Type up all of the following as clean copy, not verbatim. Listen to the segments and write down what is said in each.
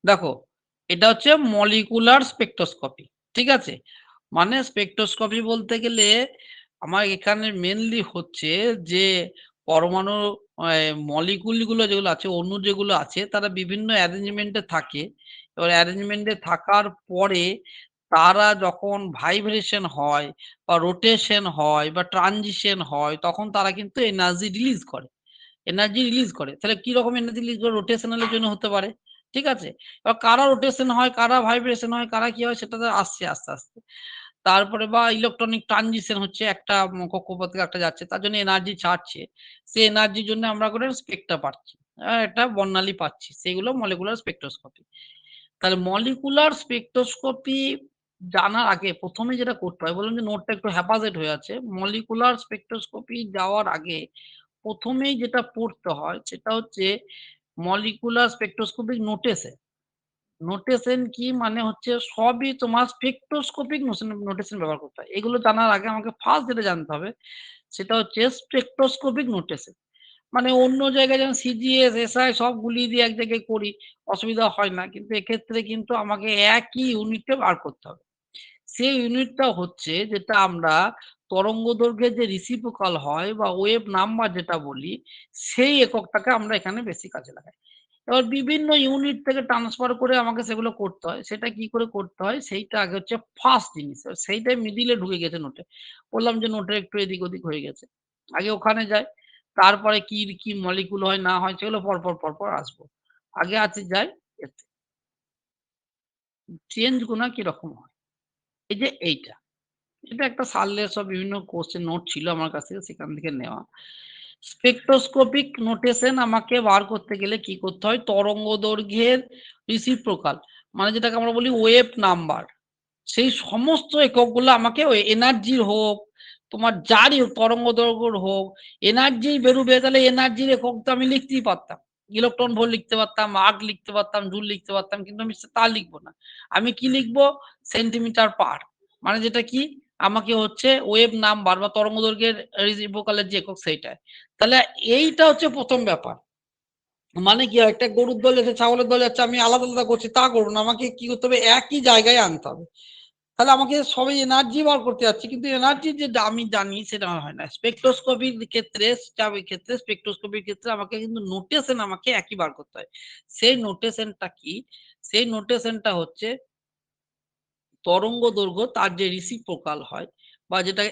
দেখো, এটা হচ্ছে মলিকুলার স্পেকট্রোস্কোপি। ঠিক আছে? মানে স্পেকট্রোস্কোপি বলতে গেলে আমার এখানে মেইনলি হচ্ছে যে পরমাণু মলিকুল গুলো যেগুলো আছে, অণু যেগুলো আছে তারা বিভিন্ন অ্যারেঞ্জমেন্ট এ থাকে। এবার অ্যারেঞ্জমেন্ট এ থাকার পরে তারা যখন ভাইব্রেশন হয় বা রোটেশন হয় বা ট্রানজিশন হয় তখন তারা কিন্তু এনার্জি রিলিজ করে। এনার্জি রিলিজ করে। তাহলে কি রকম এনার্জি রিলিজ করে? রোটেশনাল এর জন্য হতে পারে। ঠিক আছে? এবার কারা রোটেশন হয়, কারা ভাইব্রেশন হয়, কারা কি হয় সেটা তো আসছে আস্তে, আস্তে। তারপরে বা ইলেকট্রনিক ট্রানজিশন হচ্ছে একটা কক্ষপথ থেকে একটা যাচ্ছে। তার জন্য এনার্জি ছাড়ছে। সেই এনার্জির জন্য আমরা করে স্পেকট্রা পাচ্ছি। একটা বর্ণালী পাচ্ছি। সেগুলো মলিকুলার স্পেকট্রোস্কোপি। তাহলে মলিকুলার স্পেকট্রোস্কোপি জানার আগে ১ম এ যেটা করতে হয়, বললাম যে নোটটা একটু হ্যাপাজেড হয়ে আছে। মলিকুলার স্পেকট্রোস্কোপি যাওয়ার আগে ১ম এই যেটা পড়তে হয় সেটা হচ্ছে মলিকুলার স্পেকট্রোস্কোপিক নোটেশন। নোটেশন কি? মানে হচ্ছে সবই তোমার স্পেকট্রোস্কোপিক নোটেশন ব্যবহার করতে হয়। এগুলো জানার আগে আমাকে ফার্স্ট যেটা জানতে হবে সেটা হচ্ছে স্পেকট্রোস্কোপিক নোটেশন। মানে অন্য জায়গায় যেমন সিজিএস, এসআই সব গুলিয়ে দিয়ে এক জায়গায় করি, অসুবিধা হয় না। কিন্তু এক্ষেত্রে কিন্তু আমাকে একই ইউনিটে বার করতে হবে। সেই ইউনিটটা হচ্ছে যেটা আমরা তরঙ্গদৈর্ঘ্যের যে রিসিপ্রোকাল হয় বা ওয়েভ নাম্বার যেটা বলি, সেই এককটাকে আমরা এখানে বেশি কাজে লাগাই। এবার বিভিন্ন ইউনিট থেকে ট্রান্সফার করে আমাকে সেগুলো করতে হয়। সেটা কি করে করতে হয়? সেইটা আগে হচ্ছে ফার্স্ট জিনিস। সেইটাই মিডিলে ঢুকে গেছে নোটে। বললাম যে নোটের একটু এদিক ওদিক হয়ে গেছে। আগে ওখানে যাই। তারপরে কি মলিকুল হয় না হয় সেগুলো পরপর আসবো। আগে আছে যাই এতে। চেঞ্জ গুনা কিরকম হয়? এই যে এইটা। এটা একটা সারলেস সব বিভিন্ন কোর্সের নোট ছিল আমার কাছে সেখান থেকে নেওয়া। স্পেকট্রোস্কোপিক নোটেশন আমাকে বার করতে গেলে কি করতে হয়? তরঙ্গদৈর্ঘ্যের রিসিপ্রোকাল মানে যেটাকে আমরা বলি ওয়েভ নাম্বার। সেই সমস্ত এককগুলো আমাকে ওই এনার্জির হোক, তোমার যারই হোক তরঙ্গদৈর্ঘ্যর হোক, এনার্জি বেরোবে তাহলে এনার্জির একক তো আমি লিখতেই পারতাম। ইলেকট্রন ভোল্ট লিখতে পারতাম, আর্ক লিখতে পারতাম, জুল লিখতে পারতাম। কিন্তু আমি তা লিখব না। আমি কি লিখব? সেন্টিমিটার পার। মানে যেটা কি? আমাকে হচ্ছে ওয়েভ নাম্বার বা তরঙ্গদৈর্ঘ্যের রেসিপ্রোকাল যে একক সেইটায়। তাহলে এইটা হচ্ছে ১ম ব্যাপার। মানে কি হয়? একটা গরুর দল যাচ্ছে, ছাগলের দল যাচ্ছে, আমি আলাদা করছি তা করব না। আমাকে কি করতে হবে? একই জায়গায় আনতে হবে। তাহলে আমাকে সবাই এনার্জি বার করতে যাচ্ছে। কিন্তু এনার্জি যেটা আমি জানি সেটা হয় না। স্পেকট্রোস্কোপির ক্ষেত্রে স্পেকট্রোস্কোপির ক্ষেত্রে আমাকে কিন্তু নোটেশন আমাকে একই বার করতে হয়। সেই নোটেশনটা কি? সেই নোটেশনটা হচ্ছে তরঙ্গ দৈর্ঘ্য তার যে রিসিপ্রোকাল হয় বা যেটা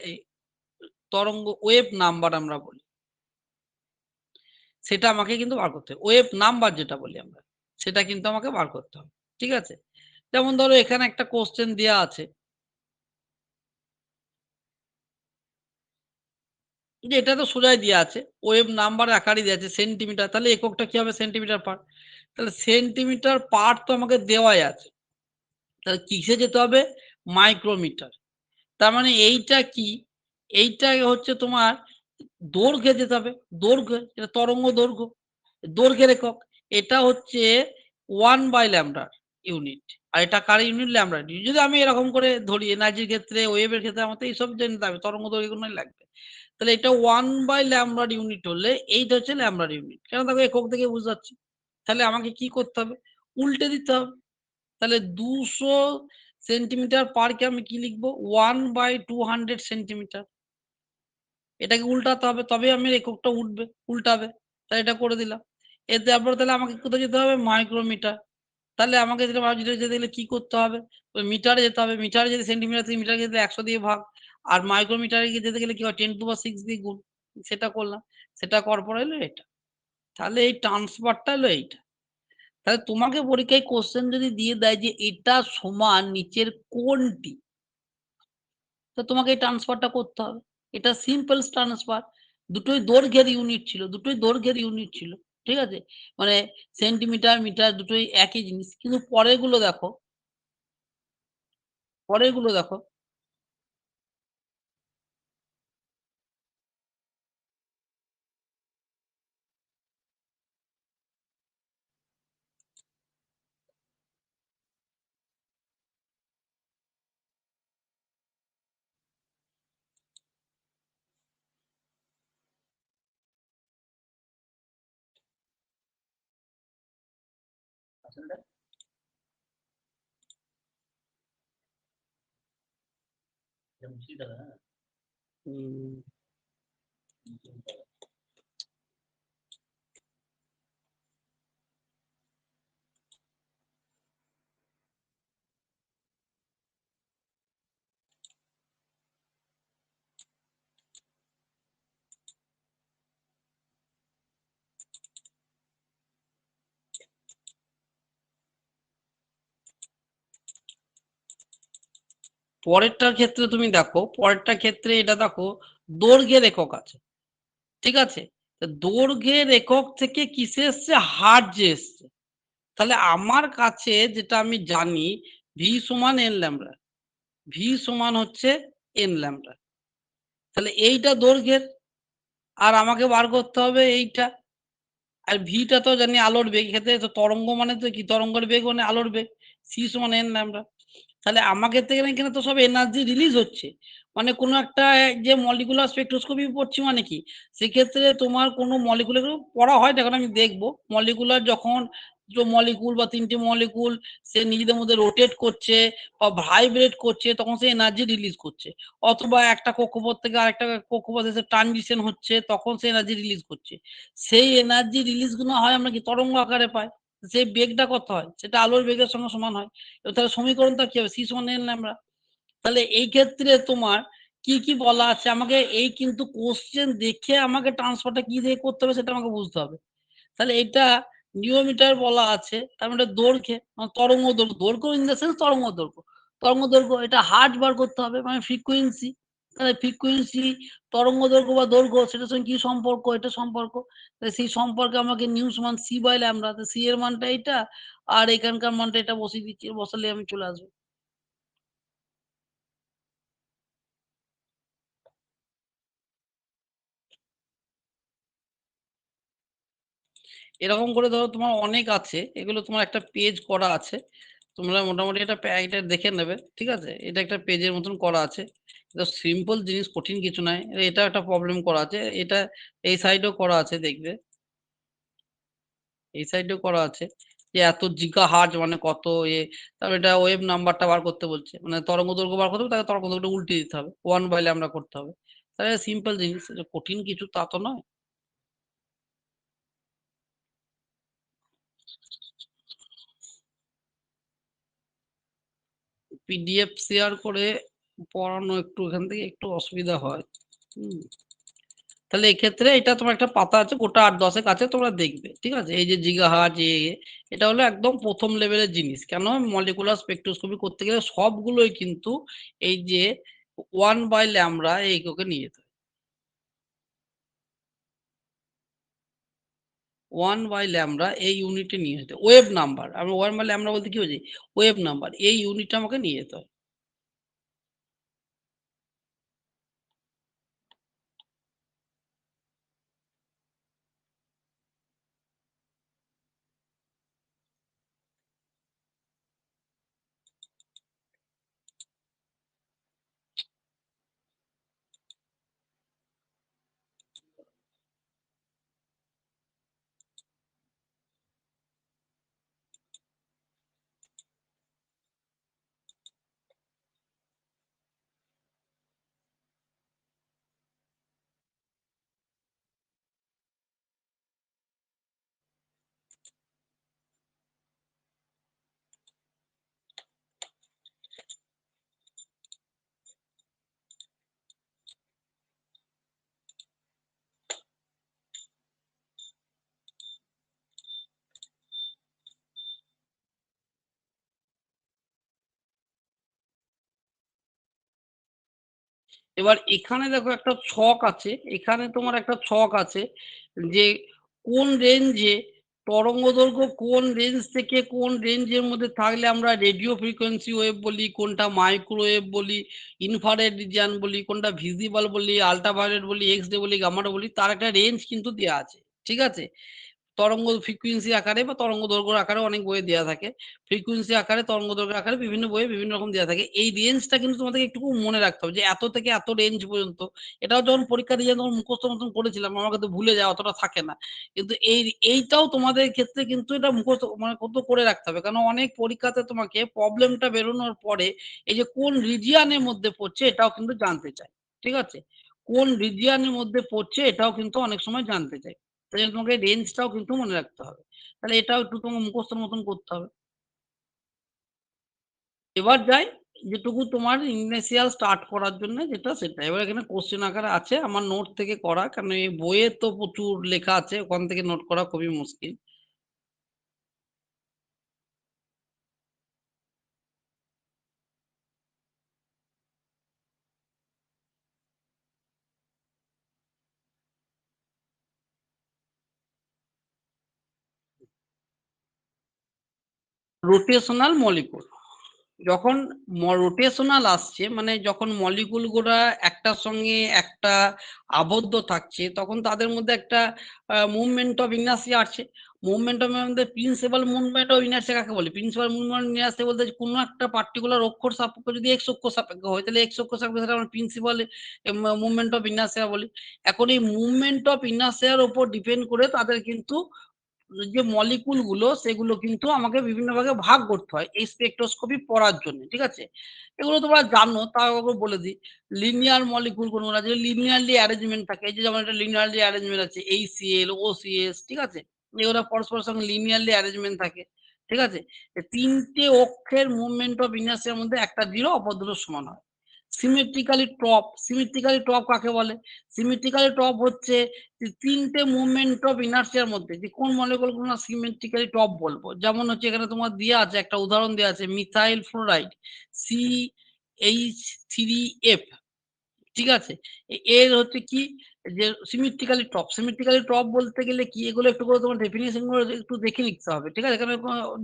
তরঙ্গ ওয়েভ নাম্বার আমরা বলি। সেটা আমাকে কিন্তু বার করতে হবে। ওয়েভ নাম্বার যেটা বলি আমরা, সেটা কিন্তু আমাকে বার করতে হবে। ঠিক আছে? যেমন ধরো এখানে একটা কোয়েশ্চেন দেয়া আছে যে এটা তো সোজাই দেয়া আছে। ওয়েভ নাম্বার আকারে দেয়া আছে সেন্টিমিটার। তাহলে এককটা কি হবে? সেন্টিমিটার পার। তাহলে সেন্টিমিটার পার তো আমাকে দেওয়াই আছে। তাহলে কিসে যেতে হবে? মাইক্রোমিটার। তার মানে এইটা কি? এইটা হচ্ছে তোমার দৈর্ঘ্যে যেতে হবে। দৈর্ঘ্যে, এটা তরঙ্গ দৈর্ঘ্য। দৈর্ঘ্যের একক। এটা হচ্ছে 1/λ ইউনিট। আর এটা কার ইউনিট? Lambda unit. যদি আমি এরকম করে ধরি এনার্জির ক্ষেত্রে, ওয়েভের ক্ষেত্রে আমার তো এইসব জানতে হবে। তরঙ্গ দৈর্ঘ্য এগুলোই লাগবে। তাহলে এটা 1/λ ইউনিট হলে এইটা হচ্ছে ল্যামডা ইউনিট। কেন দেখো একক থেকে বুঝতে পারছি। তাহলে আমাকে কি করতে হবে? উল্টে দিতে হবে। তাহলে ২০০ সেন্টিমিটার পার কে আমি কি লিখব? 1/200 সেন্টিমিটার। এটাকে উল্টাতে হবে তবেই আমার এককটা উঠবে, উল্টাবে। তাহলে এটা করে দিলাম। তারপরে তাহলে আমাকে কোথায় যেতে হবে? মাইক্রোমিটার। তাহলে আমাকে যেটা যেতে গেলে কি করতে হবে? ওই মিটারে যেতে হবে। মিটারে যদি সেন্টিমিটার থেকে মিটারে যেতে ১০০ দিয়ে ভাগ। আর মাইক্রোমিটারে যেতে গেলে কি হয়? 10⁶ দিয়ে গুণ। সেটা করলাম। সেটা করার পর হলো এটা। তাহলে এই ট্রান্সফারটা হলো এইটা। তাহলে তোমাকে পরীক্ষায় কোয়েশ্চেন যদি দিয়ে দেয় যে এটা সমান নিচের কোনটি? তো তোমাকে এই ট্রান্সফারটা করতে হবে। এটা সিম্পল ট্রান্সফার। দুটোই দৈর্ঘ্যের ইউনিট ছিল। দুটোই দৈর্ঘ্যের ইউনিট ছিল। ঠিক আছে? মানে সেন্টিমিটার, মিটার দুটোই একই জিনিস। কিন্তু পরেরগুলো দেখো, পরেরগুলো দেখো। হুম। পরেরটার ক্ষেত্রে তুমি দেখো, পরেরটার ক্ষেত্রে এটা দেখো দৈর্ঘ্যের একক আছে। ঠিক আছে? তা দৈর্ঘ্যের একক থেকে কিসে এসছে? হার্টজে এসছে। তাহলে আমার কাছে যেটা আমি জানি V সমান n ল্যামডা। V সমান হচ্ছে n ল্যামডা। তাহলে এইটা দৈর্ঘ্যের। আর আমাকে বার করতে হবে এইটা। আর ভিটা তো জানি আলোর বেগ। এক্ষেত্রে তো তরঙ্গ মানে তো কি? তরঙ্গের বেগ মানে আলোর বেগ। c সমান n ল্যামডা। তাহলে আমাকে তো এখানে তো সব এনার্জি রিলিজ হচ্ছে। মানে কোনো একটা যে মলিকুলার স্পেকট্রোস্কোপি পড়ছি মানে কি? সেক্ষেত্রে তোমার কোনো মলিকুল এগুলো পড়া হয় না, এখন আমি দেখবো। মলিকুলার যখন মলিকুল বা ৩ টে মলিকুল সে নিজেদের মধ্যে রোটেট করছে বা ভাইব্রেট করছে তখন সে এনার্জি রিলিজ করছে। অথবা একটা কক্ষপথ থেকে আরেকটা কক্ষপথে এসে ট্রানজিশন হচ্ছে তখন সে এনার্জি রিলিজ করছে। সেই এনার্জি রিলিজ গুলো হয় আমরা কি? তরঙ্গ আকারে পাই। সেই বেগটা কত হয়? সেটা আলোর বেগের সঙ্গে সমান হয়। তাহলে সমীকরণটা কি হবে? c সমান n ল্যামডা। তাহলে এই ক্ষেত্রে তোমার কি বলা আছে? আমাকে এই কিন্তু কোশ্চেন দেখে আমাকে ট্রান্সফারটা কি দিয়ে করতে হবে সেটা আমাকে বুঝতে হবে। তাহলে এটা নিউমিটার বলা আছে, তার মানে দৈর্ঘ্যে তরঙ্গ দৈর্ঘ্য, দৈর্ঘ্য ইন দ্য সেন্স তরঙ্গ দৈর্ঘ্য। তরঙ্গ দৈর্ঘ্য এটা হার্টজ বার করতে হবে, মানে ফ্রিকোয়েন্সি। তাহলে ফ্রিকোয়েন্সি, তরঙ্গ দৈর্ঘ্য বা দৈর্ঘ্য সেটার সঙ্গে কি সম্পর্ক? এটা সম্পর্ক। তাহলে সেই সম্পর্কে আমাকে নিউ সমান c বাই ল্যামডা। তো c এর মানটা এইটা, আর এখানকার মানটা এটা বসিয়ে দিচ্ছি। বসালে আমি চলে আসবো। এরকম করে ধরো তোমার অনেক আছে। এগুলো তোমার একটা পেজ করা আছে। তোমরা মোটামুটি এটা দেখে নেবে। ঠিক আছে? এটা একটা পেজের মতন করা আছে। এটা সিম্পল জিনিস, কঠিন কিছু নয়। এটা একটা প্রবলেম করা আছে। এটা এই সাইডেও করা আছে দেখবে। এই সাইডেও করা আছে। যে এত জিগাহার্টজ মানে কত তারপর এটা ওয়েভ নাম্বারটা বার করতে বলছে। মানে তরঙ্গ দৈর্ঘ্য বার করতে হবে, তাকে তরঙ্গ দৈর্ঘ্যটা উল্টে দিতে হবে। 1/λ করতে হবে। তাহলে সিম্পল জিনিস। এটা কঠিন কিছু তা তো নয়। পিডিএফ শেয়ার করে পড়ানো একটু এখান থেকে একটু অসুবিধা হয়। হুম। তাহলে এক্ষেত্রে এটা তোমার একটা পাতা আছে, গোটা ৮-১০ আছে, তোমরা দেখবে। ঠিক আছে? এই যে জিগাহার্টজ এটা হলো একদম প্রথম লেভেলের জিনিস। কেন? মলিকুলার স্পেকট্রোস্কোপি করতে গেলে সবগুলোই কিন্তু এই যে 1/λ এইগুলোকে নিয়ে যেতে হয়। 1/λ এই ইউনিটে নিয়ে যেতে হয়। Wave number. আমি 1/λ বলতে কি বোঝাই? Wave number. এই ইউনিটটা আমাকে নিয়ে যেতে হয়। এবার এখানে দেখো একটা ছক আছে। এখানে তোমার একটা ছক আছে যে কোন রেঞ্জে তরঙ্গ দৈর্ঘ্য, কোন রেঞ্জ থেকে কোন রেঞ্জের মধ্যে থাকলে আমরা রেডিও ফ্রিকোয়েন্সি ওয়েভ বলি, কোনটা মাইক্রোওয়েভ বলি, ইনফ্রারেড রিজিয়ন বলি, কোনটা ভিজিবল বলি, আল্ট্রাভায়োলেট বলি, এক্স রে বলি, গামা রে বলি, তার একটা রেঞ্জ কিন্তু দেওয়া আছে। ঠিক আছে? তরঙ্গ ফ্রিকোয়েন্সি আকারে বা তরঙ্গ দৈর্ঘ্যের আকারে অনেক বইয়ে দেয়া থাকে। ফ্রিকোয়েন্সি আকারে, তরঙ্গ দৈর্ঘ্যের আকারে বিভিন্ন বইয়ে বিভিন্ন রকম দেয়া থাকে। এই রেঞ্জটা কিন্তু তোমাদেরকে একটুকু মনে রাখতে হবে যে এত থেকে এত রেঞ্জ পর্যন্ত। এটাও যখন পরীক্ষা দিয়ে যখন মুখস্থ মতন করেছিলাম আমার কিন্তু ভুলে যায় অতটা থাকে না। কিন্তু এইটাও তোমাদের ক্ষেত্রে কিন্তু এটা মুখস্থ মানে করে রাখতে হবে। কারণ অনেক পরীক্ষাতে তোমাকে প্রবলেমটা বেরোনোর পরে এই যে কোন রিজিয়ন এর মধ্যে পড়ছে এটাও কিন্তু জানতে চায়। ঠিক আছে? কোন রিজিয়ন এর মধ্যে পড়ছে এটাও কিন্তু অনেক সময় জানতে চায়। তাই তোমাকে রেঞ্জটাও কিন্তু মনে রাখতে হবে। তাহলে এটাও একটু তোমাকে মুখস্থর মতন করতে হবে। এবার যাই যেটুকু তোমার ইনিশিয়াল স্টার্ট করার জন্য যেটা সেটা। এবার এখানে কোয়েশ্চেন আকারে আছে আমার নোট থেকে করা। কারণ এই বইয়ে তো প্রচুর লেখা আছে। ওখান থেকে নোট করা খুবই মুশকিল। Rotational molecule. যখন রোটেশনাল আসছে মানে যখন মলিকুল গুলা একটার সঙ্গে একটা আবদ্ধ থাকছে তখন তাদের মধ্যে একটা মুভমেন্ট অফ ইনার্সিয়া আছে। মুভমেন্ট অফ মধ্যে প্রিন্সিপাল মুভমেন্ট অফ ইনার্সিয়া কাকে বলে? প্রিন্সিপাল মুভমেন্ট ইনার্সিয়া বলতে কোনো একটা পার্টিকুলার অক্ষর সাপেক্ষ যদি এক্স অক্ষ সাপেক্ষ হয় তাহলে এক্স অক্ষ সাপেক্ষ সেটা আমরা প্রিন্সিপাল মুভমেন্ট অফ ইনার্সিয়া বলি। এখন এই মুভমেন্ট অফ ইনার্সিয়ার উপর ডিপেন্ড করে তাদের কিন্তু যে মলিকুল গুলো সেগুলো কিন্তু আমাকে বিভিন্ন ভাগে ভাগ করতে হয় এই স্পেকট্রোস্কোপি পড়ার জন্য। ঠিক আছে? এগুলো তোমরা জানো তাও আবার বলে দিই। লিনিয়ার মলিকুল কোনগুলো আছে লিনিয়ারলি অ্যারেঞ্জমেন্ট থাকে। এই যে যেমন একটা লিনিয়ারলি অ্যারেঞ্জমেন্ট আছে HCl, OCS ঠিক আছে? এগুলো পরস্পরের সঙ্গে লিনিয়ারলি অ্যারেঞ্জমেন্ট থাকে। ঠিক আছে? ৩ টে অক্ষের মুভমেন্ট অফ ইনার্সিয়ার মধ্যে একটা 0 অপর দুটো সমান হয়। সিমেট্রিক্যালি টপ কাকে বলে? সিমেট্রিক্যালি টপ হচ্ছে যে ৩ টে মুভমেন্ট অফ ইনার্সিয়ার মধ্যে যে কোন মলিকুল গুলো আমরা সিমেট্রিক্যালি টপ বলবো। যেমন হচ্ছে এখানে তোমার দেয়া আছে একটা উদাহরণ দেয়া আছে মিথাইল ফ্লোরাইড CH3F ঠিক আছে? এর হচ্ছে কি যে সিমেট্রিক্যালি টপ বলতে গেলে কি এগুলো একটু করে তোমার ডেফিনিশন গুলো একটু দেখে নিতে হবে। ঠিক আছে? এখানে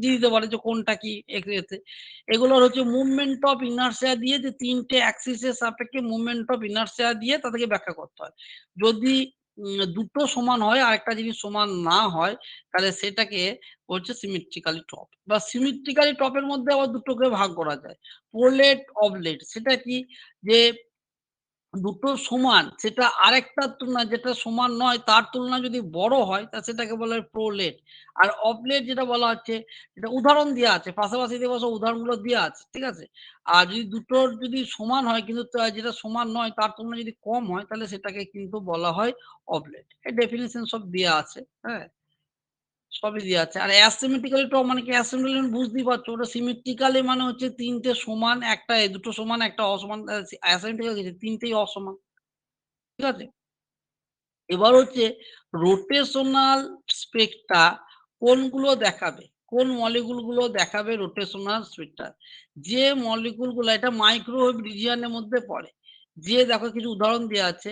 দিয়ে দিতে পারে যে কোনটা কি এতে। এগুলোর হচ্ছে মুভমেন্ট অফ ইনারশিয়া দিয়ে যে ৩ টে অ্যাক্সিস এর সাপেক্ষে মুভমেন্ট অফ ইনারশিয়া দিয়ে তাদেরকে ব্যাখ্যা করতে হয়। যদি দুটো সমান হয় আরেকটা জিনিস সমান না হয় তাহলে সেটাকে বলছে সিমেট্রিক্যালি টপ বা সিমেট্রিক্যালি টপের মধ্যে আবার দুটো করে ভাগ করা যায়। প্রোলেট, অবলেট সেটা কি যে দুটো সমান সেটা আরেকটার তুলনায় যেটা সমান নয় তার তুলনায় যদি বড় হয় তা সেটাকে বলা হয় প্রোলেট। আর অবলেট যেটা বলা হচ্ছে সেটা উদাহরণ দেয়া আছে। পাশাপাশি দেখবে সব উদাহরণগুলো দেয়া আছে। ঠিক আছে? আর যদি দুটোর যদি সমান হয় কিন্তু যেটা সমান নয় তার তুলনায় যদি কম হয় তাহলে সেটাকে কিন্তু বলা হয় অবলেট। এর ডেফিনিশন সব দেয়া আছে। হ্যাঁ? সবই দেয়া আছে। আর asymmetrically টপ মানে কি? asymmetrically মানে বুঝতেই পারছো। ওটা symmetrically মানে হচ্ছে ৩ টে সমান, একটা দুটো সমান, একটা অসমান। asymmetrical কিছু ৩ টেই অসমান। ঠিক আছে? এবার হচ্ছে রোটেশনাল স্পেক্ট্রা কোনগুলো দেখাবে? কোন মলিকুল গুলো দেখাবে রোটেশনাল স্পেক্ট্রা? যে মলিকুল গুলো এটা মাইক্রোওয়েভ রিজিয়ন এর মধ্যে পড়ে। যে দেখো কিছু উদাহরণ দেয়া আছে।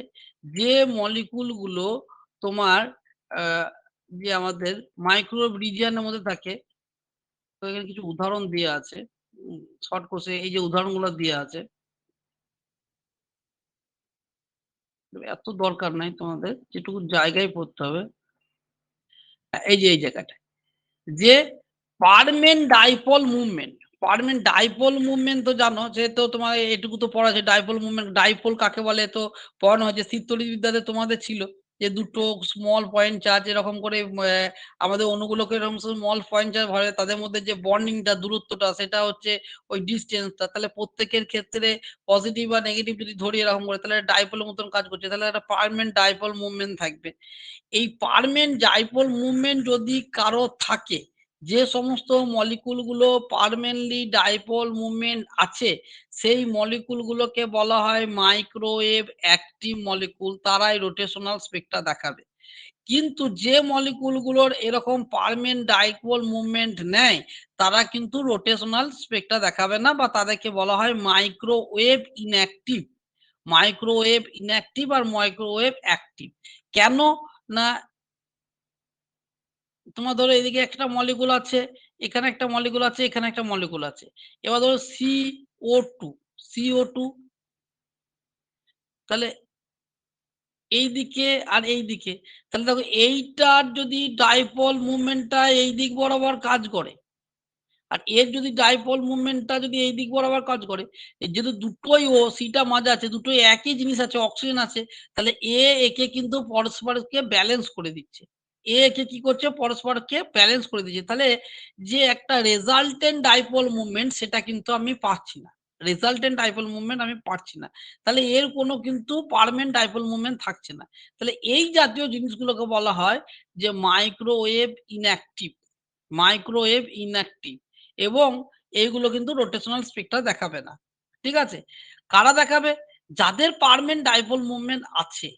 যে মলিকুল গুলো তোমার আ যে আমাদের মাইক্রোওয়েভ রিজিয়ন এর মধ্যে থাকে, তো এখানে কিছু উদাহরণ দেয়া আছে। শর্ট কোর্সে এই যে উদাহরণগুলো দেয়া আছে। এত দরকার নাই তোমাদের। যেটুকু জায়গায় পড়তে হবে। এই যে এই জায়গাটায়। যে পারমেন্ট ডাইপোল মুভমেন্ট তো জানো যে তো তোমার এটুকু তো পড়া আছে ডাইপোল মুভমেন্ট ডাইপোল কাকে বলে তো পড়ানো হয়েছে স্থিরতরিবিদ্যাতে তোমাদের ছিল যে দুটো স্মল পয়েন্ট চার্জ এরকম করে আমাদের অণুগুলোকে এরকম স্মল পয়েন্ট চার্জ ভরে তাদের মধ্যে যে বন্ডিংটা দূরত্বটা সেটা হচ্ছে ওই ডিসটেন্সটা তাহলে প্রত্যেকের ক্ষেত্রে পজিটিভ বা নেগেটিভ যদি ধরি এরকম করে তাহলে ডাইপোলের মতন কাজ করছে তাহলে একটা পার্মানেন্ট ডাইপোল মুভমেন্ট থাকবে। এই পার্মানেন্ট ডাইপোল মুভমেন্ট যদি কারো থাকে, যে সমস্ত মলিকুল গুলো পার্মানেন্টলি ডাইপোল মুভমেন্ট আছে, সেই মলিকুল গুলোকে বলা হয় মাইক্রোওয়েভ অ্যাক্টিভ মলিকুল। তারাই রোটেশনাল স্পেক্ট্রা দেখাবে। কিন্তু যে মলিকুল গুলোর এরকম পার্মানেন্ট ডাইপোল মুভমেন্ট নেয়, তারা কিন্তু রোটেশনাল স্পেক্ট্রা দেখাবে না বা তাদেরকে বলা হয় মাইক্রোওয়েভ ইনঅ্যাক্টিভ। মাইক্রোওয়েভ ইনঅ্যাক্টিভ আর মাইক্রোওয়েভ অ্যাক্টিভ। কেন? না তোমার ধরো এদিকে একটা মলিকুল আছে, এখানে একটা মলিকুল আছে, এখানে একটা মলিকুল আছে। এবার ধরো CO2, CO2 তাহলে এইদিকে আর এইদিকে। তাহলে দেখো এইটার যদি ডাইপোল মুভমেন্টটা এই দিক বরাবর কাজ করে, আর এর যদি ডাইপোল মুভমেন্টটা যদি এই দিক বরাবর কাজ করে, যেহেতু দুটোই ও সিটা মাঝে আছে, দুটোই একই জিনিস আছে, অক্সিজেন আছে, তাহলে একে কিন্তু পরস্পরকে ব্যালেন্স করে দিচ্ছে। একে কি করছে? পরস্পরকে ব্যালেন্স করে দিচ্ছে। তাহলে যে একটা রেজাল্টেন্ট ডাইপোল মুভমেন্ট সেটা কিন্তু আমি পাচ্ছি না। রেজাল্টেন্ট ডাইপোল মুভমেন্ট আমি পাচ্ছি না। তাহলে এর কোনো কিন্তু পার্মানেন্ট ডাইপোল মুভমেন্ট থাকছে না। তাহলে এই জাতীয় জিনিসগুলোকে বলা হয় যে মাইক্রোওয়েভ ইনঅ্যাক্টিভ। Microwave inactive. এবং এইগুলো কিন্তু রোটেশনাল স্পেক্ট্রা দেখাবে না। ঠিক আছে? কারা দেখাবে? যাদের পার্মানেন্ট ডাইপোল মুভমেন্ট আছে।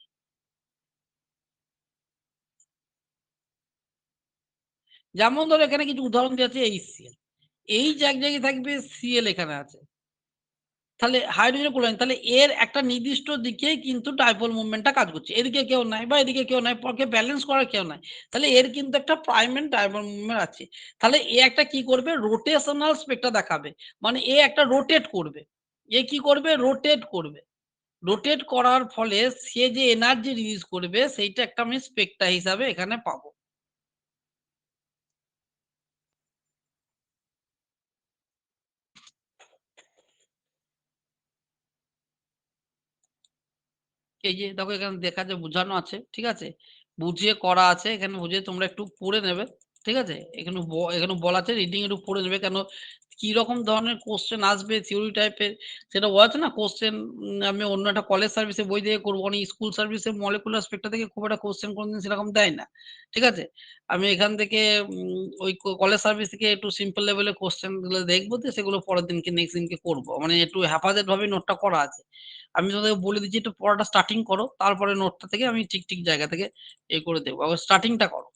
যেমন ধরো এখানে কিছু উদাহরণ দেওয়া আছে HCl। H এক জায়গায় থাকবে, Cl এখানে আছে। তাহলে হাইড্রোজেন ক্লোরাইন, তাহলে এর একটা নির্দিষ্ট দিকেই কিন্তু ডাইপোল মুভমেন্টটা কাজ করছে। এদিকে কেউ নাই বা এদিকে কেউ নাই, পরকে ব্যালেন্স করার কেউ নাই। তাহলে এর কিন্তু একটা পার্মানেন্ট ডাইপোল মুভমেন্ট আছে। তাহলে এ একটা কি করবে? রোটেশনাল স্পেক্ট্রা দেখাবে। মানে এ একটা রোটেট করবে। এ কি করবে? রোটেট করবে। রোটেট করার ফলে সে যে এনার্জি রিলিজ করবে সেইটা একটা আমি স্পেক্ট্রা হিসাবে এখানে পাবো। এই যে দেখো এখানে দেখা যায় বোঝানো আছে, ঠিক আছে? বুঝিয়ে করা আছে, এখানে বুঝিয়ে তোমরা একটু পড়ে নেবে, ঠিক আছে? এখানে বলা আছে রিডিং একটু পড়ে নেবে, কেন কি রকম ধরনের কোশ্চেন আসবে থিওরি টাইপের সেটা বলা আছে না। কোশ্চেন আমি অন্য একটা কলেজ সার্ভিসে বই থেকে করবো, অনেক স্কুল সার্ভিসে মলিকুলার স্পেক্ট্রা থেকে খুব একটা কোশ্চেন কোনদিন সেরকম দেয় না, ঠিক আছে? আমি এখান থেকে ওই কলেজ সার্ভিস থেকে একটু সিম্পল লেভেলের কোশ্চেন গুলো দেখবো, তো সেগুলো পরের দিনকে নেক্সট দিনকে করবো, মানে একটু হ্যাপাজেড ভাবে নোটটা করা আছে। আমি তোদেরকে বলে দিচ্ছি একটু পড়াটা স্টার্টিং করো, তারপরে নোটটা থেকে আমি ঠিক, ঠিক জায়গা থেকে করে দেবো। আবার স্টার্টিংটা করো।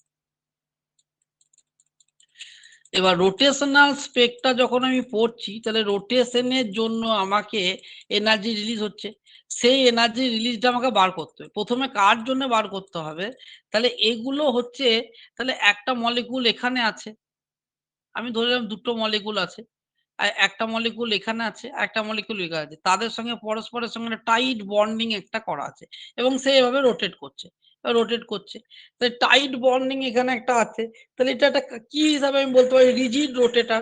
এবার রোটেশনাল স্পেকটা যখন আমি পড়ছি, তাহলে রোটেশনের জন্য আমাকে এনার্জি রিলিজ হচ্ছে। সেই এনার্জি রিলিজটা আমাকে বার করতে হবে। প্রথমে কার জন্য বার করতে হবে? তাহলে এগুলো হচ্ছে, তাহলে একটা মলিকুল এখানে আছে। আমি ধরে নিলাম ২ টো মলিকুল আছে। একটা মলিকুল এখানে আছে, আরেকটা মলিকুল এখানে আছে। তাদের সঙ্গে পরস্পরের সঙ্গে একটা টাইট বন্ডিং একটা করা আছে এবং সে এভাবে রোটেট করছে। রোটেট করছে। তাহলে টাইট বন্ডিং এখানে একটা আছে। তাহলে এটা একটা কি হিসাবে আমি বলতে পারি? Rigid rotator.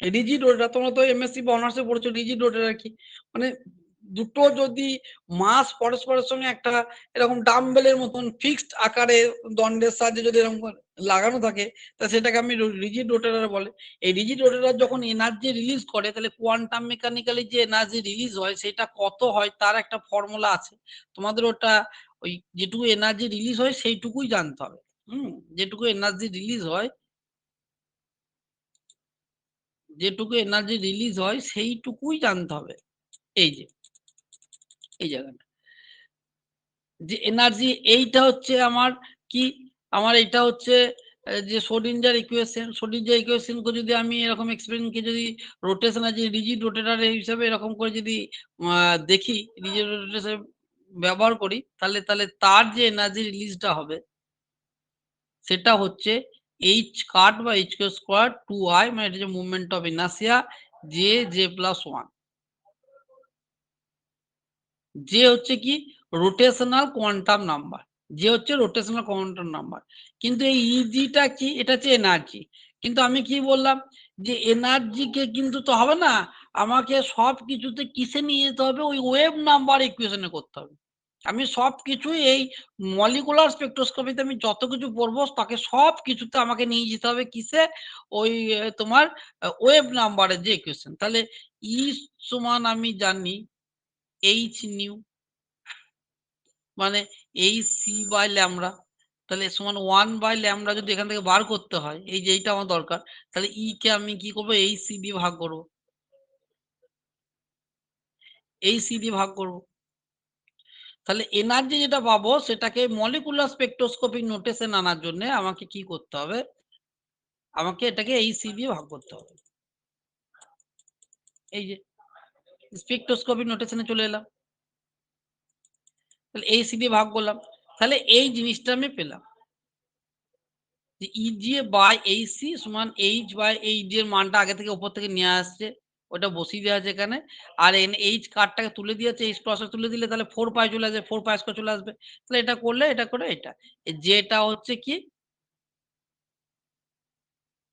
রিজিড রোটেটর, তোমরা তো এমএসসি বা অনার্সে পড়েছো রিজিড রোটেটর কি? মানে দুটো যদি মাস পরস্পরের সঙ্গে একটা এরকম ডাম্বেলের মতন ফিক্সড আকারে দণ্ডের সাহায্যে যদি এরকম লাগানো থাকে, তা সেটাকে আমি রিজিড রোটেটর বলে। এই রিজিড রোটেটর যখন এনার্জি রিলিজ করে, তাহলে কোয়ান্টাম মেকানিক্যালি যে এনার্জি রিলিজ হয় সেটা কত হয় তার একটা ফর্মুলা আছে। তোমাদের ওটা ওই যেটুকু এনার্জি রিলিজ হয় সেইটুকুই জানতে হবে। যেটুকু এনার্জি রিলিজ হয়, যেটুকু এনার্জি রিলিজ হয় সেইটুকুই জানতে হবে। এই যে এই জায়গাটা যে এনার্জি, এইটা হচ্ছে আমার কি? আমার এটা হচ্ছে যে শ্রোডিঞ্জার ইকুয়েশন। শ্রোডিঞ্জার ইকুয়েশন কে যদি আমি এরকম এক্সপেরিমেন্ট কে যদি রোটেশন আছে রিজিড রোটেটর হিসাবে এরকম করে যদি দেখি, রিজিড রোটেটর ব্যবহার করি, তাহলে তার যে এনার্জি রিলিজটা হবে সেটা হচ্ছে h কাট বা h স্কয়ার 2i, মানে এটা যে মুভমেন্ট অফ ইনার্সিয়া j+1। যে হচ্ছে কি? Rotational quantum number. যে হচ্ছে রোটেশনাল কোয়ান্টাম নাম্বার। কিন্তু এই ইজিটা কি? এটা হচ্ছে এনার্জি। কিন্তু আমি কি বললাম? যে এনার্জিকে কিন্তু তো হবে না, আমাকে সবকিছুতে কিসে নিয়ে যেতে হবে? ওই ওয়েভ নাম্বার ইকুয়েশনে করতে হবে। আমি সবকিছুই এই মলিকুলার স্পেকট্রোস্কোপিতে আমি যত কিছু পড়বো তাকে সবকিছুতে আমাকে নিয়ে যেতে হবে কিসে? ওই তোমার ওয়েভ নাম্বারের যে ইকুয়েশন। তাহলে ই সমান আমি জানি এইচ নিউ, মানে এইচ সি বাই ল্যামডা। তাহলে সমান 1 বাই ল্যামডা যদি এখান থেকে বার করতে হয়, এই যে এইটা আমার দরকার, তাহলে ই কে আমি কি করব? এইচ সি দিয়ে ভাগ করব। এইচ সি দিয়ে ভাগ করব। তাহলে এনার্জি যেটা পাবো সেটাকে মলিকুলার স্পেকট্রোস্কোপিক নোটেশন আনার জন্য আমাকে কি করতে হবে? আমাকে এটাকে এইচ সি দিয়ে ভাগ করতে হবে। এই যে স্পেকট্রোস্কোপিক নোটেশনে চলে এলাম। তাহলে এইচ সি দিয়ে ভাগ করলাম। তাহলে এই জিনিসটা আমি পেলাম। যে ইজে বাই এইচসি সমান এইচ বাই এইচ এর মানটা আগে থেকে উপর থেকে নিয়ে আসছে ওটা বসিয়ে দেওয়া আছে এখানে। আর এইচ কার্ডটাকে তুলে দিয়েছে, এইচ ক্রসে তুলে দিলে তাহলে 4 পাই চলে আসবে, 4 পাই স্কয়ার চলে আসবে। তাহলে এটা করলে এটা করে এটা। যেটা হচ্ছে কি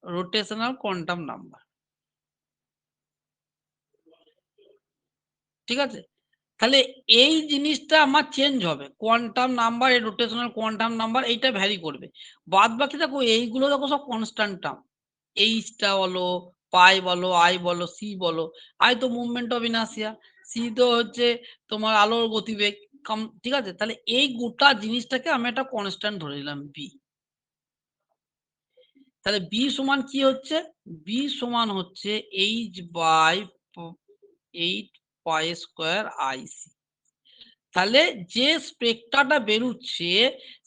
রোটেশনাল কোয়ান্টাম নাম্বার। ঠিক আছে? তাহলে এই জিনিসটা আমার চেঞ্জ হবে। কোয়ান্টাম নাম্বার, এই রোটেশনাল কোয়ান্টাম নাম্বার এইটা ভ্যারি করবে। বাদবাকি দেখো এইগুলো দেখো সব কনস্ট্যান্ট টার্ম। এইচ টা বলো, পাই বলো, আই বলো, সি বলো। আই তো মুভমেন্ট অফ ইনার্সিয়া, সি তো হচ্ছে তোমার আলোর গতিবেগ। ঠিক আছে? তাহলে এই গোটা জিনিসটাকে আমি একটা কনস্ট্যান্ট ধরে নিলাম বি। তাহলে বি সমান কি হচ্ছে? বি সমান হচ্ছে এইচ বাই 8 পাই স্কয়ার আইসি। তাহলে যে স্পেক্ট্রাটা বেরুচ্ছে,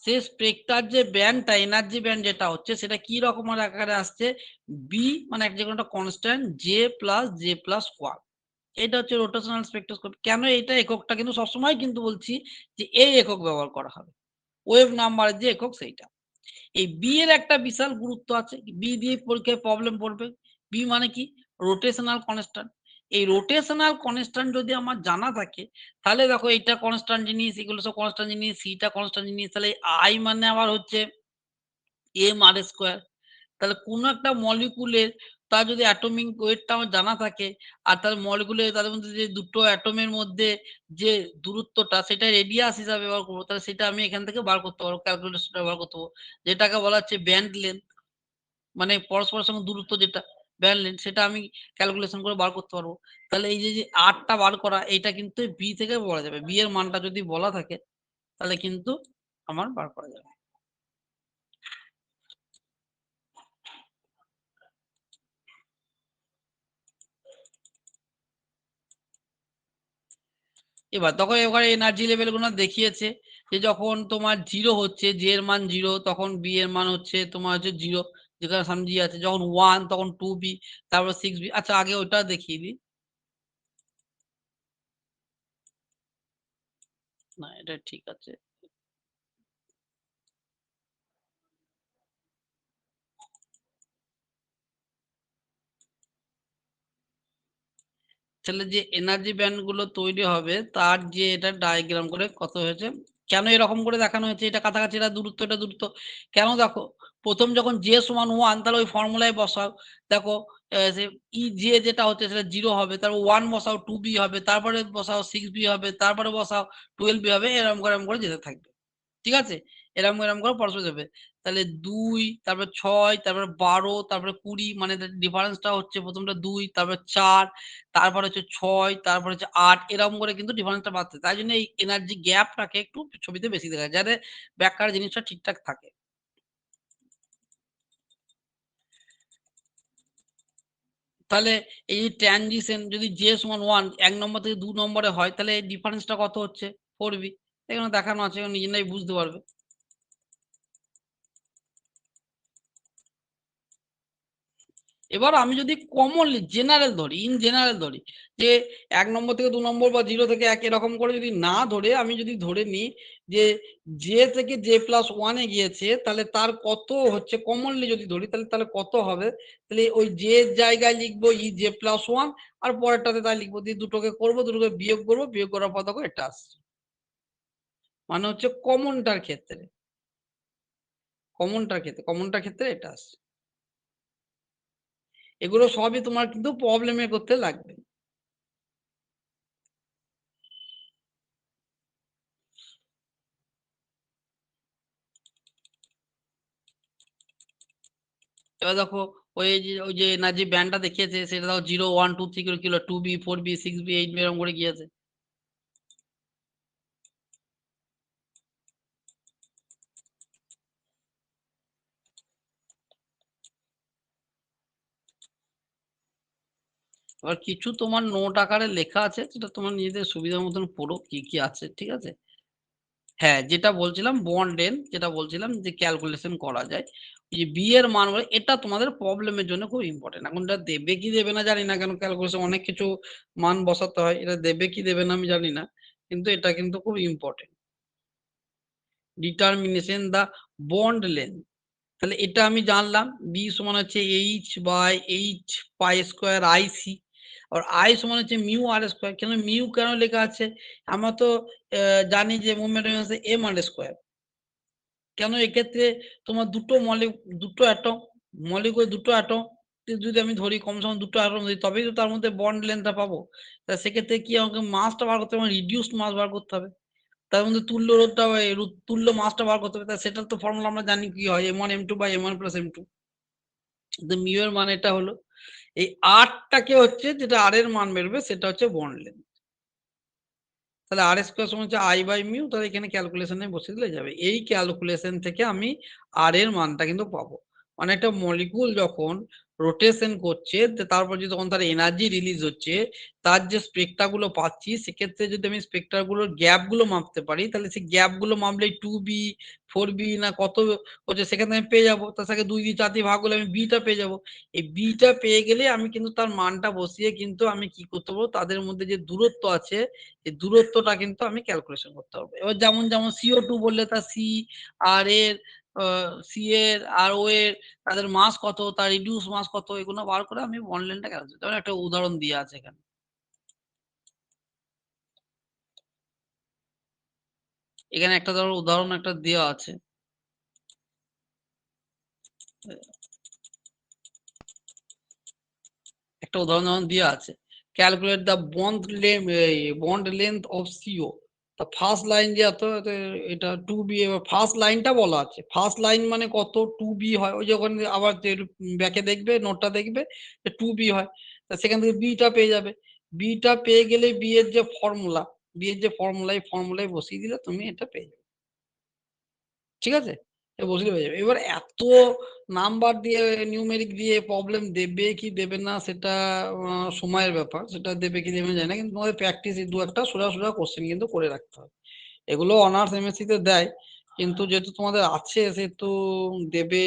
সে স্পেক্ট্রার যে ব্যান্ডটা, এনার্জি ব্যান্ড যেটা হচ্ছে সেটা কি রকমের আকারে আসছে? বি মানে যেকোনো একটা constant J plus J plus 1। এটা হচ্ছে রোটেশনাল স্পেকট্রোস্কোপি। কেন এটা এককটা কিন্তু সবসময় কিন্তু বলছি যে এই একক ব্যবহার করা হবে। ওয়েভ নাম্বারের যে একক সেইটা। এই বি এর একটা বিশাল গুরুত্ব আছে। বি দিয়ে পরীক্ষায় প্রবলেম পড়বে। বি মানে কি? Rotational constant. এই রোটেশনাল কনস্ট্যান্ট যদি আমার জানা থাকে, তাহলে দেখো এইটা কনস্ট্যান্ট জিনিস, এগুলো সব কনস্ট্যান্ট জিনিস, সি টা কনস্ট্যান্ট জিনিস। তাহলে আই মানে আবার হচ্ছে এম আর স্কয়ার। তাহলে কোন একটা মলিকুলের তার যদি অ্যাটমিক ওয়েটটা আমার জানা থাকে, আর তার মলিকুলের তাদের মধ্যে যে দুটো অ্যাটমের মধ্যে যে দূরত্বটা সেটা রেডিয়াস হিসাবে ব্যবহার করবো, তাহলে সেটা আমি এখান থেকে বার করতে পারবো, ক্যালকুলেশন ব্যবহার করতে পারবো। যেটাকে বলা হচ্ছে ব্যান্ড লেন্থ, মানে পরস্পরের সঙ্গে দূরত্ব যেটা ব্যান্ড লেন্থ, সেটা আমি ক্যালকুলেশন করে বার করতে পারবো। তাহলে এই যে আরটা বার করা, এইটা কিন্তু বি থেকে বলা যাবে। বি এর মানটা যদি বলা থাকে তাহলে কিন্তু আমার বার করা যাবে। এবার তখন এবারে এনার্জি লেভেল গুলো দেখিয়েছে যে যখন তোমার 0 হচ্ছে, জে এর মান 0, তখন বি এর মান হচ্ছে তোমার হচ্ছে 0, যেখানে সামনে জি আছে। যখন 1 তখন 2b, তারপর 6b। আচ্ছা আগে ওটা দেখিয়ে দিই। না এটা ঠিক আছে। তাহলে যে এনার্জি ব্যান্ড গুলো তৈরি হবে তার যে এটা ডায়াগ্রাম করে কত হয়েছে, কেন এরকম করে দেখানো হয়েছে, এটা কাছাকাছি, এটা দূরত্ব, এটা দূরত্ব। কেন দেখো, প্রথম যখন জে সমান 1 তাহলে ওই ফর্মুলায় বসাও। দেখো যে ই জে যেটা হচ্ছে সেটা 0 হবে, তারপর 1 বসাও, 2b হবে, তারপরে বসাও 6b হবে, তারপরে বসাও 12b হবে, এরকম করে যেতে থাকবে। ঠিক আছে? এরকম করে পরস্পর যাবে। তাহলে ২, তারপরে ৬, তারপরে ১২, তারপরে ২০, মানে ডিফারেন্সটা হচ্ছে প্রথমটা ২, তারপরে ৪, তারপরে হচ্ছে ৬, তারপরে হচ্ছে ৮, এরকম করে কিন্তু ডিফারেন্সটা বাড়ছে। তাই জন্য এই এনার্জি গ্যাপটাকে একটু ছবিতে বেশি দেখা যায়, যাতে ব্যাখ্যার জিনিসটা ঠিকঠাক থাকে। তাহলে এই যে ট্রানজিশন যদি j সমান 1 ১ নম্বর থেকে ২ নম্বরে হয়, তাহলে এই ডিফারেন্সটা কত হচ্ছে? 4b। এখানে দেখানো আছে, নিজেরাই বুঝতে পারবে। এবার আমি যদি কমনলি জেনারেল ধরি, ইন জেনারেল ধরি যে ১ নম্বর থেকে ২ নম্বর বা 0 থেকে ১ এরকম করে যদি না ধরে আমি যদি ধরে নিই যে জে থেকে j+1 এ গিয়েছে, তাহলে তার কত হচ্ছে কমনলি যদি ধরি, তাহলে কত হবে? তাহলে ওই জে এর জায়গায় লিখবো j+1, আর পরেরটাতে তাই লিখবো। দিয়ে দুটোকে করবো, দুটোকে বিয়োগ করবো, বিয়োগ করার পর দেখো এটা আসছে। মানে হচ্ছে কমনটার ক্ষেত্রে এটা আসছে। এগুলো সবই তোমার কিন্তু প্রবলেমে করতে লাগবে। এবার দেখো ওই যে এনার্জি ব্যান্ডটা দেখিয়েছে সেটা দেখো 0, 1, 2, 3 করে kilo, 2b, 4b, 6b, 8b এরকম করে গিয়েছে। এবার কিছু তোমার নোট আকারে লেখা আছে, সেটা তোমার নিজেদের সুবিধা মতন পড়ো কি কি আছে। ঠিক আছে? হ্যাঁ, যেটা বলছিলাম বন্ড যেটা বলছিলাম যে ক্যালকুলেশন করা যায়। ওই যে বি এর মান বলে, এটা তোমাদের প্রবলেমের জন্য খুব ইম্পর্টেন্ট। এখন এটা দেবে কি দেবে না জানি না, কারণ ক্যালকুলেশন অনেক কিছু মান বসাতে হয়। এটা দেবে কি দেবে না আমি জানি না, কিন্তু এটা কিন্তু খুব important. Determination the bond length. তাহলে এটা আমি জানলাম বি সমান হচ্ছে H by H pi square IC. আর I সমান হচ্ছে মিউ আর স্কয়ার। কেন মিউ কেন লেখা আছে? আমরা তো জানি যে মোমেন্টাম হচ্ছে m আর স্কয়ার। কেন এক্ষেত্রে তোমার দুটো অ্যাটম মলিকুলে দুটো অ্যাটম যদি আমি ধরি কমসে কম দুটো অ্যাটম ধরি তবেই তো তার মধ্যে বন্ড লেন্থটা পাবো। তা সেক্ষেত্রে কি আমাকে মাসটা বার করতে হবে, রিডিউসড মাস বার করতে হবে। তার মধ্যে তুল্য রোধটা তুল্য মাসটা বার করতে হবে। তা সেটার তো ফর্মুলা আমরা জানি কি হয় m1 m2 by m1 plus m2। কিন্তু মিউ এর মান এটা হলো। এই R টাকে হচ্ছে যেটা R এর মান বেরোবে সেটা হচ্ছে বন্ড লেন্থ। তাহলে আর স্কয়ার সমান হচ্ছে আই বাই মিউ, তাহলে এখানে ক্যালকুলেশনে বসিয়ে দিলে যাবে। এই ক্যালকুলেশন থেকে আমি আর এর মানটা কিন্তু পাবো। মানে একটা মলিকুল যখন রোটেশন করছে তারপর যদি তখন তার এনার্জি রিলিজ হচ্ছে, তার যে স্পেক্ট্রা গুলো পাচ্ছি সেক্ষেত্রে যদি আমি স্পেক্ট্রা গুলোর গ্যাপ গুলো মাপতে পারি তাহলে সেই গ্যাপ গুলো মাপলেই 2b 4b না কত হচ্ছে সেখানে আমি পেয়ে যাবো। তার সাথে 2 দিয়ে 4 দিয়ে ভাগ করলে আমি বিটা পেয়ে যাবো। এই বিটা পেয়ে গেলে আমি কিন্তু তার মানটা বসিয়ে কিন্তু আমি কি করতে পারবো, তাদের মধ্যে যে দূরত্ব আছে এই দূরত্বটা কিন্তু আমি ক্যালকুলেশন করতে পারবো। এবার যেমন CO2 বললে তার আর এর আ সি এর আর ও এর তাদের মাস কত, তার রিডিউস মাস কত এগুলো বার করে আমি বন্ড লেন্থটা ক্যালকুলেট যেমন একটা উদাহরণ দেয়া আছে এখানে। এখানে একটা ধরো উদাহরণ একটা দেওয়া আছে। একটা উদাহরণ যেমন দেওয়া আছে। Calculate the bond length of CO। তা ফার্স্ট লাইন যে এটা 2b, এবার ফার্স্ট লাইনটা বলা আছে। ফার্স্ট লাইন মানে কত 2b হয়। ওই যখন আবার ব্যাকে দেখবে নোটটা দেখবে যে 2b হয়। তা সেখান থেকে বিটা পেয়ে যাবে। বিটা পেয়ে গেলে বি এর যে ফর্মুলা এই ফর্মুলায় বসিয়ে দিলে তুমি এটা পেয়ে যাবে। ঠিক আছে? বসলে হয়ে যাবে। এবার এত নাম্বার দিয়ে নিউমেরিক দিয়ে প্রবলেম দেবে কি দেবে না সেটা সময়ের ব্যাপার। সেটা দেবে কি দেবে না জানি না। কিন্তু তোমাদের প্র্যাকটিস এই ২-১ টা সোজা কোয়েশ্চেন কিন্তু করে রাখতে হবে। এগুলো অনার্স এমএসসি তে দেয়। কিন্তু যেহেতু তোমাদের আছে সেহেতু দেবে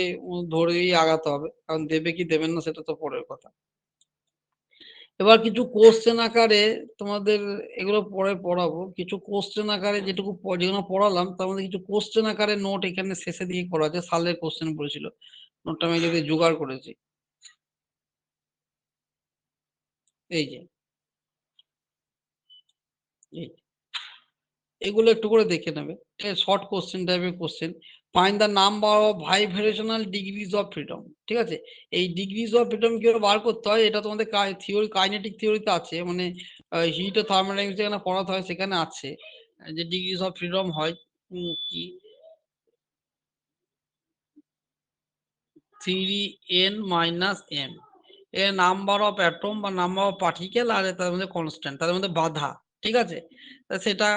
ধরেই আগাতে হবে। কারণ দেবে কি দেবেন না সেটা তো পরের কথা। এবার কিছু কোশ্চেন আকারে তোমাদের এগুলো পরে পড়াবো। কিছু কোশ্চেন আকারে যেগুলো পড়ালাম তার মধ্যে কিছু কোশ্চেন আকারে নোট এখানে শেষের দিকে করা আছে। সালের কোশ্চেন পড়েছিল। নোটটা আমি যদি জোগাড় করেছি। এই যে, এই এগুলো একটু করে দেখে নেবে। ঠিক আছে? শর্ট কোশ্চেন টাইপের question. Find the number of vibrational degrees of freedom. ঠিক আছে? এই ডিগ্রিজ অফ ফ্রিডম কিভাবে বার করতে হয় এটা তোমাদের কাইনেটিক থিওরিতে আছে। মানে হিট ও থার্মোডাইনামিক্স যেখানে পড়াতে হয় সেখানে আছে। যে ডিগ্রিজ অফ ফ্রিডম হয় কি 3n minus m A number of atom বা নাম্বার অফ পার্টিকেল আর তার মধ্যে কনস্ট্যান্ট তাদের মধ্যে বাধা। ঠিক আছে? তা সেটা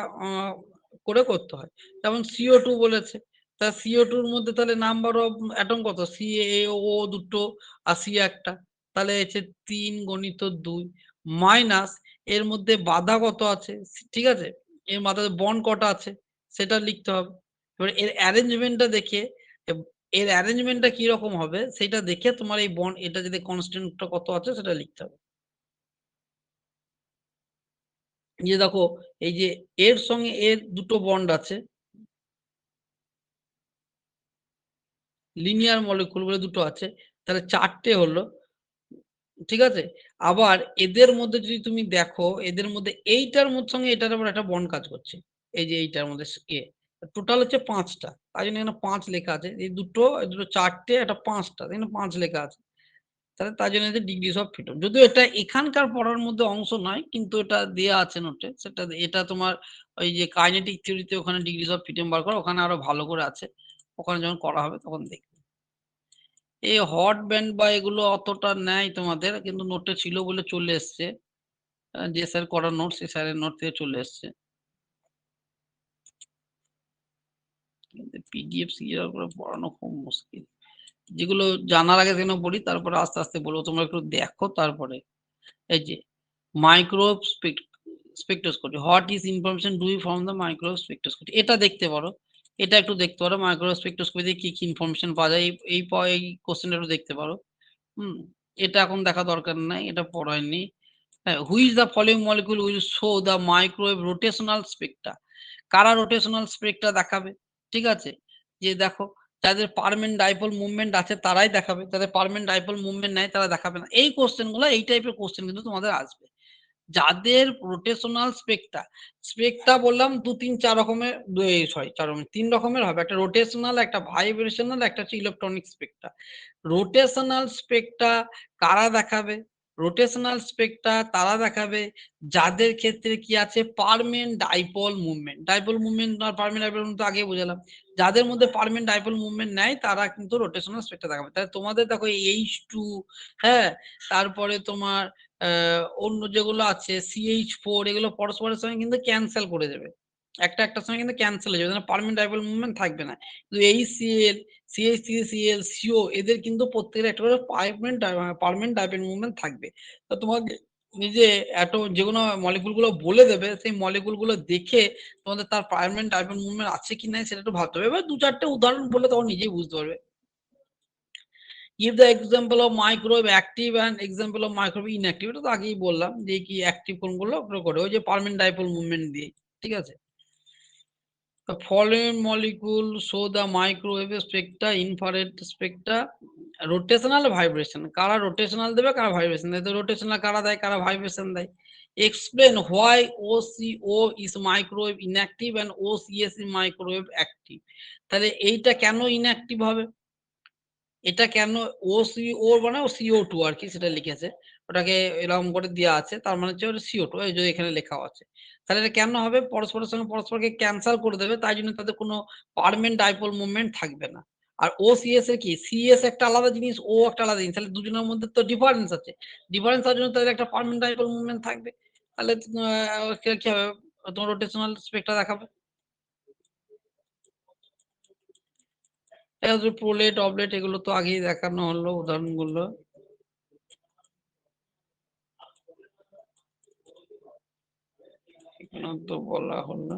করে করতে হয়। যেমন CO2 বলেছে। তা CO2 র মধ্যে তাহলে নাম্বার অফ অ্যাটম কত? CaO দুটো আর C একটা। তাহলে হচ্ছে ৩ গণিত ২ মাইনাস এর মধ্যে বাধা কত আছে? ঠিক আছে? এর মাথায় বন্ড কটা আছে? সেটা লিখতে হবে। এবার এর অ্যারেঞ্জমেন্টটা দেখে এব এর অ্যারেঞ্জমেন্টটা কিরকম হবে সেইটা দেখে তোমার এই বন্ড এটা যদি কনস্ট্যান্টটা কত আছে সেটা লিখতে হবে। এই যে দেখো এই যে এর সঙ্গে এর দুটো বন্ড আছে। লিনিয়ার মলিকিউল বলে দুটো আছে। তাহলে ৪ টে হলো। ঠিক আছে? আবার এদের মধ্যে যদি তুমি দেখো এদের মধ্যে এইটার সঙ্গে এটার আবার একটা বন্ড কাজ করছে। এই যে এইটার মধ্যে টোটাল হচ্ছে ৫ টা। তাই জন্য এখানে ৫ লেখা আছে। এই দুটো ৪ টে এটা ৫ টা। এখানে ৫ লেখা আছে। তাহলে তার জন্য যে ডিগ্রিস অফ ফ্রিডম। যদিও এটা এখানকার পড়ার মধ্যে অংশ নয়, কিন্তু এটা দেয়া আছে নোটে। এটা তোমার ওই যে কাইনেটিক থিওরিতে ওখানে ডিগ্রিস অফ ফ্রিডম বার করা ওখানে আরো ভালো করে আছে। ওখানে যখন করা হবে তখন দেখবে। এই হট ব্যান্ড বা এগুলো অতটা নেয় তোমাদের কিন্তু নোটে ছিল বলে চলে এসছে। যে স্যার করা নোট সেই স্যারের নোট থেকে চলে এসছে। কিন্তু পিডিএফ সিরিয়াল করে পড়ানো খুব মুশকিল। যেগুলো জানার আগে যেন পড়ি তারপরে আস্তে বলবো। তোমরা একটু দেখো তারপরে। এই যে microwave spectroscopy. What is information do you from the microwave spectroscopy? এটা দেখতে পারো। এটা একটু দেখতে পারো। মাইক্রোওয়েভ স্পেকট্রোস্কোপি দিয়ে কি ইনফরমেশন পাওয়া যায়? এই কোয়েশ্চেনটা একটু দেখতে পারো। হুম? এটা এখন দেখা দরকার নাই। এটা পড়ায়নি। হ্যাঁ, which the following molecule will show the microwave rotational Spectra? কারা রোটেশনাল স্পেক্ট্রা দেখাবে? ঠিক আছে? যে দেখো যাদের পার্মানেন্ট ডাইপোল মুভমেন্ট আছে তারাই দেখাবে। যাদের পার্মানেন্ট ডাইপোল মুভমেন্ট নাই তারা দেখাবে না। এই কোয়েশ্চেন গুলা এই টাইপের কোয়েশ্চেন কিন্তু তোমাদের আসবে। যাদের রোটেশনাল স্পেকটা বললাম ২, ৩, ৪ রকমের, সরি ৪ রকমের ৩ রকমের হবে। একটা রোটেশনাল, একটা ভাইব্রেশনাল, একটা হচ্ছে ইলেকট্রনিক স্পেকট্রা। রোটেশনাল স্পেকট্রা কারা দেখাবে? রোটেশনাল স্পেকট্রা তারা দেখাবে যাদের ক্ষেত্রে কি আছে permanent dipole movement. Dipole movement আর পার্মানেন্ট ডাইপোল মুভমেন্ট তো আগেই বোঝালাম। যাদের মধ্যে পার্মানেন্ট ডাইপোল মুভমেন্ট নেয় তারা কিন্তু রোটেশনাল স্পেকট্রা দেখাবে। তাহলে তোমাদের দেখো H2, হ্যাঁ? তারপরে তোমার অন্য যেগুলো আছে CH4 এগুলো পরস্পরের সঙ্গে কিন্তু ক্যানসেল করে দেবে। একটার সঙ্গে কিন্তু ক্যানসেল হয়ে যাবে। পার্মানেন্ট ডাইপোল মুভমেন্ট থাকবে না। কিন্তু HCl, CH3Cl, CO এদের কিন্তু প্রত্যেকের একটা করে পার্মানেন্ট ডাইপোল মুভমেন্ট থাকবে। তো তোমাকে নিজে যেকোনো মলিকুল গুলো বলে দেবে, সেই মলিকুল গুলো দেখে তোমাদের তার পার্মানেন্ট ডাইপোল মুভমেন্ট আছে কি নাই সেটা একটু ভাবতে হবে। এবার ২-৪টে উদাহরণ বললে তখন নিজেই বুঝতে পারবে। Give the example of microwave active and example of microwave inactive. এটা তো আগেই বললাম যে কি অ্যাক্টিভ কোনগুলো ওগুলো করে ওই যে পার্মানেন্ট ডাইপোল মুভমেন্ট দিয়ে। ঠিক আছে? The following molecule show the microwave spectra, infrared spectra, rotational vibration. কারা rotational দেবে কারা vibration দেবে? rotational কারা দেয় কারা vibration দেয়? Explain why OCO is microwave inactive and OCS is microwave active. তাহলে এইটা কেন inactive হবে? এটা কেন OCO মানে CO2 আরকি সেটা লিখেছে। ওটাকে এরকম করে দেয়া আছে। তার মানে হচ্ছে ওটা CO2 এই যে এখানে লেখাও আছে। তাহলে এটা কেন হবে? পরস্পরের সঙ্গে পরস্পরকে ক্যানসেল করে দেবে। তাই জন্য তাদের কোনো পার্মানেন্ট ডাইপোল মুভমেন্ট থাকবে না। আর OCS এর কি? CS একটা আলাদা জিনিস, O একটা আলাদা জিনিস। তাহলে দুজনের মধ্যে তো ডিফারেন্স আছে। ডিফারেন্স হওয়ার জন্য তাদের একটা পার্মানেন্ট ডাইপোল মুভমেন্ট থাকবে। তাহলে কি হবে? তোমার রোটেশনাল স্পেকট্রা দেখাবে। প্রোলেট, অবলেট এগুলো তো আগেই দেখানো হলো উদাহরণগুলো। এগুলো তো বলা হলো।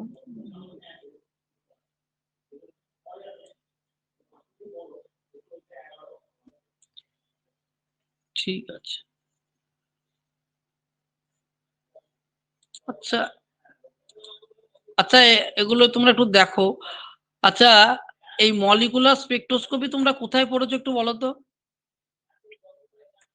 ঠিক আছে। আচ্ছা, আচ্ছা এগুলো তোমরা একটু দেখো। আচ্ছা, এই মলিকুলার স্পেকট্রোস্কোপি তোমরা কোথায় পড়েছো একটু বলো তো?